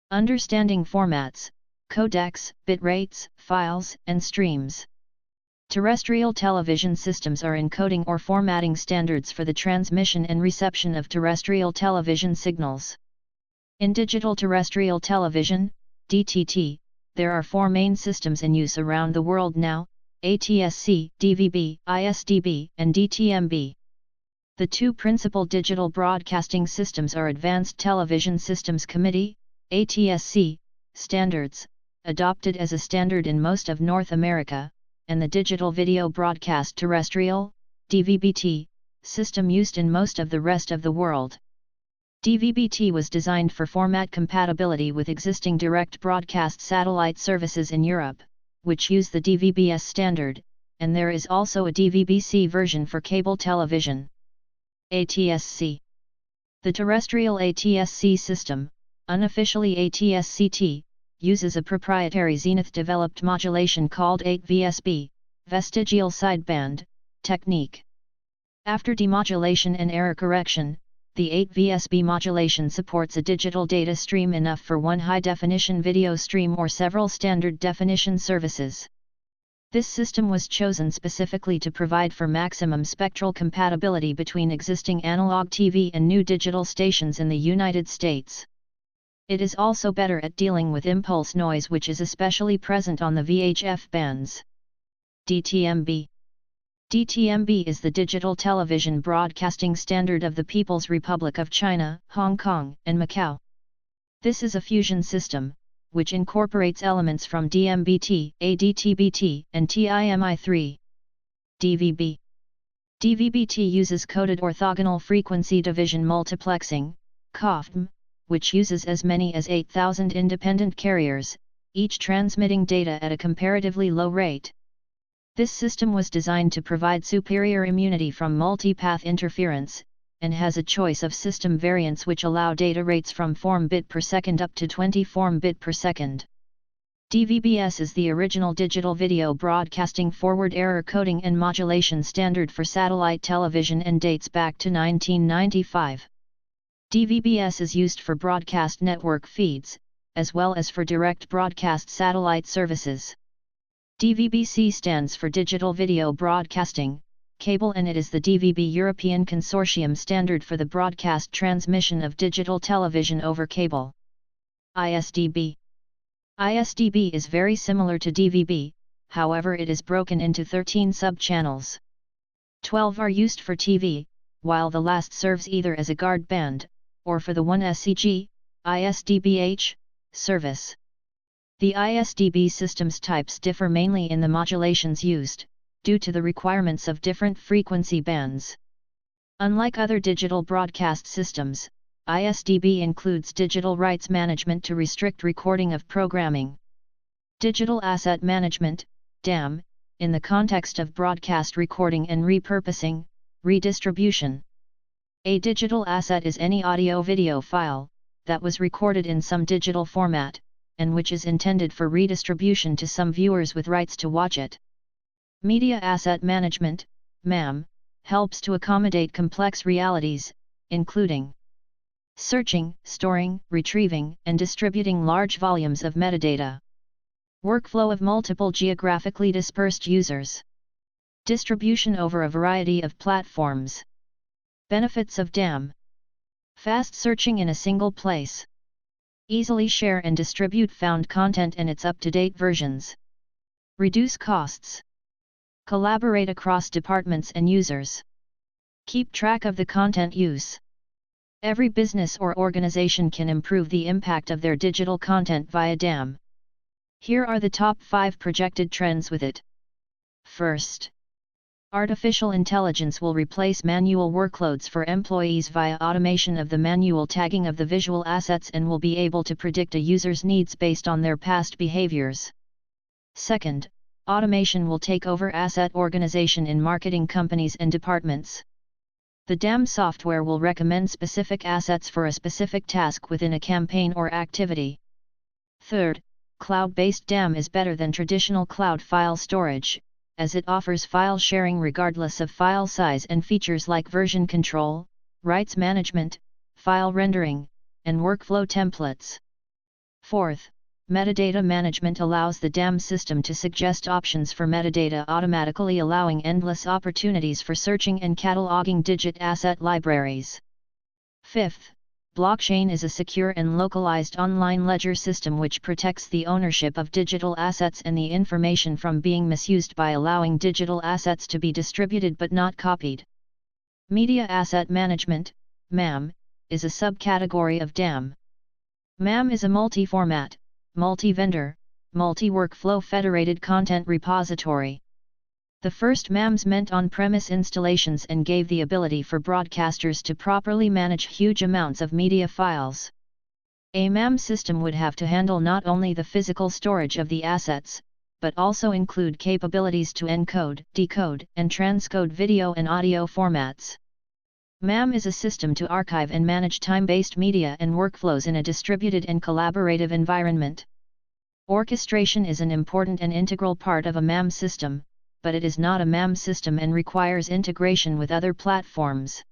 Understanding formats, codecs, bitrates, files, and streams. Terrestrial television systems are encoding or formatting standards for the transmission and reception of terrestrial television signals. In digital terrestrial television, DTT, there are four main systems in use around the world now: ATSC, DVB, ISDB, and DTMB. The two principal digital broadcasting systems are Advanced Television Systems Committee, ATSC, standards, adopted as a standard in most of North America, and the Digital Video Broadcast Terrestrial, DVB-T, system used in most of the rest of the world. DVB-T was designed for format compatibility with existing direct broadcast satellite services in Europe, which use the DVB-S standard, and there is also a DVB-C version for cable television. ATSC. The terrestrial ATSC system, unofficially ATSCT, uses a proprietary Zenith-developed modulation called 8VSB, vestigial sideband, technique. After demodulation and error correction, the 8VSB modulation supports a digital data stream enough for one high-definition video stream or several standard definition services. This system was chosen specifically to provide for maximum spectral compatibility between existing analog TV and new digital stations in the United States. It is also better at dealing with impulse noise, which is especially present on the VHF bands. DTMB. DTMB is the digital television broadcasting standard of the People's Republic of China, Hong Kong, and Macau. This is a fusion system, which incorporates elements from DMBT, ADTBT, and TIMI3. DVB. DVB-T uses coded orthogonal frequency division multiplexing, COFDM, which uses as many as 8,000 independent carriers, each transmitting data at a comparatively low rate. This system was designed to provide superior immunity from multipath interference, and has a choice of system variants which allow data rates from 4 bit per second up to 24 bit per second. DVB-S is the original digital video broadcasting forward error coding and modulation standard for satellite television and dates back to 1995. DVB-S is used for broadcast network feeds, as well as for direct broadcast satellite services. DVB-C stands for Digital Video Broadcasting, Cable, and it is the DVB European Consortium standard for the broadcast transmission of digital television over cable. ISDB. ISDB is very similar to DVB, however it is broken into 13 sub-channels. 12 are used for TV, while the last serves either as a guard band, or for the 1SCG, ISDBH, service. The ISDB systems types differ mainly in the modulations used, due to the requirements of different frequency bands. Unlike other digital broadcast systems, ISDB includes digital rights management to restrict recording of programming. Digital asset management, DAM, in the context of broadcast recording and repurposing, redistribution. A digital asset is any audio-video file that was recorded in some digital format, and which is intended for redistribution to some viewers with rights to watch it. Media Asset Management, MAM, helps to accommodate complex realities, including searching, storing, retrieving, and distributing large volumes of metadata. Workflow of multiple geographically dispersed users. Distribution over a variety of platforms. Benefits of DAM. Fast searching in a single place. Easily share and distribute found content and its up-to-date versions. Reduce costs. Collaborate across departments and users. Keep track of the content use. Every business or organization can improve the impact of their digital content via DAM. Here are the top 5 projected trends with it. First, artificial intelligence will replace manual workloads for employees via automation of the manual tagging of the visual assets and will be able to predict a user's needs based on their past behaviors. Second, automation will take over asset organization in marketing companies and departments. The DAM software will recommend specific assets for a specific task within a campaign or activity. Third, cloud-based DAM is better than traditional cloud file storage, as it offers file sharing regardless of file size and features like version control, rights management, file rendering, and workflow templates. Fourth, metadata management allows the DTMB system to suggest options for metadata automatically, allowing endless opportunities for searching and cataloging digit asset libraries. Fifth, blockchain is a secure and localized online ledger system which protects the ownership of digital assets and the information from being misused by allowing digital assets to be distributed but not copied. Media Asset Management, MAM, is a subcategory of DTMB. MAM is a multi-format, multi-vendor, multi-workflow federated content repository. The first MAMs meant on-premise installations and gave the ability for broadcasters to properly manage huge amounts of media files. A MAM system would have to handle not only the physical storage of the assets, but also include capabilities to encode, decode, and transcode video and audio formats. MAM is a system to archive and manage time-based media and workflows in a distributed and collaborative environment. Orchestration is an important and integral part of a MAM system, but it is not a MAM system and requires integration with other platforms.